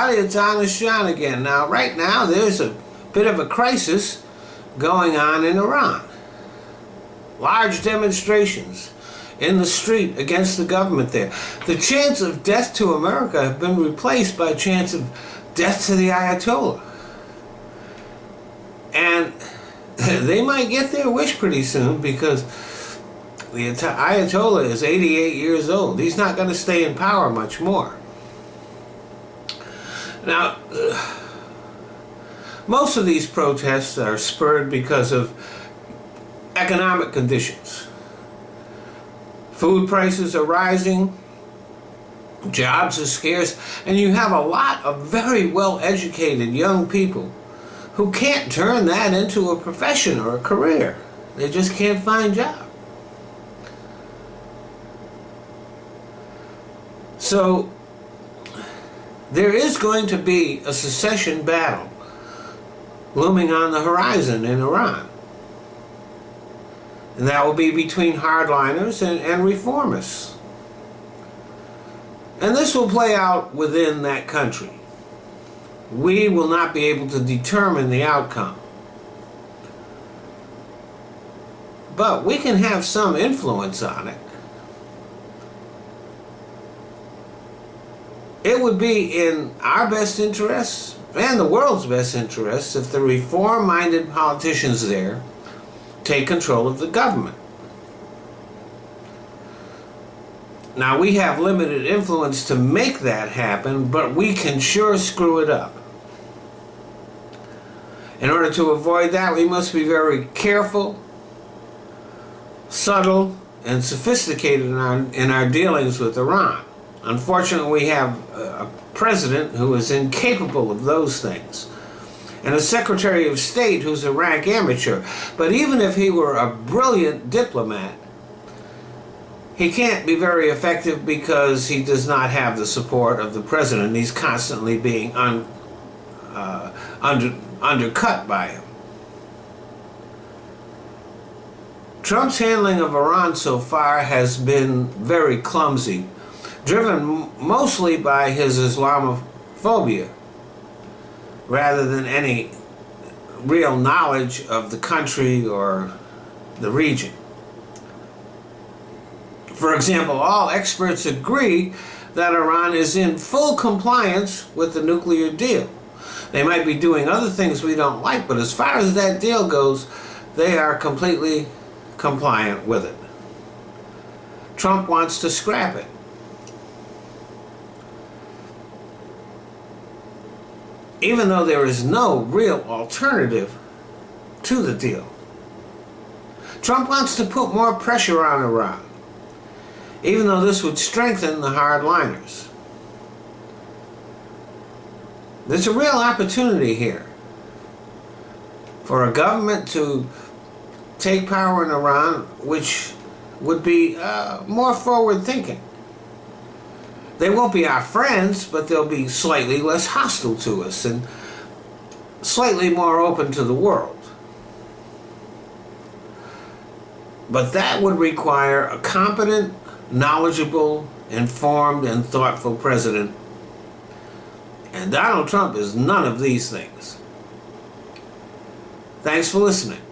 everybody. It's Honest John again. Now, right now, there's a bit of a crisis going on in Iran. Large demonstrations in the street against the government there. The chants of death to America have been replaced by chants of death to the Ayatollah. And they might get their wish pretty soon, because the Ayatollah is 88 years old. He's not going to stay in power much more. Now, most of these protests are spurred because of economic conditions. Food prices are rising, jobs are scarce, and you have a lot of very well-educated young people who can't turn that into a profession or a career. They just can't find jobs. So there is going to be a secession battle looming on the horizon in Iran. And that will be between hardliners and reformists. And this will play out within that country. We will not be able to determine the outcome. But we can have some influence on it. It would be in our best interests and the world's best interests if the reform-minded politicians there take control of the government. Now, we have limited influence to make that happen, but we can sure screw it up. In order to avoid that, we must be very careful, subtle, and sophisticated in our dealings with Iran. Unfortunately, we have a president who is incapable of those things, and a Secretary of State who's a rank amateur. But even if he were a brilliant diplomat, he can't be very effective because he does not have the support of the president. He's constantly being undercut by him. Trump's handling of Iran so far has been very clumsy, driven mostly by his Islamophobia, rather than any real knowledge of the country or the region. For example, all experts agree that Iran is in full compliance with the nuclear deal. They might be doing other things we don't like, but as far as that deal goes, they are completely compliant with it. Trump wants to scrap it. Even though there is no real alternative to the deal. Trump wants to put more pressure on Iran, even though this would strengthen the hardliners. There's a real opportunity here for a government to take power in Iran which would be more forward-thinking. They won't be our friends, but they'll be slightly less hostile to us and slightly more open to the world. But that would require a competent, knowledgeable, informed, and thoughtful president. And Donald Trump is none of these things. Thanks for listening.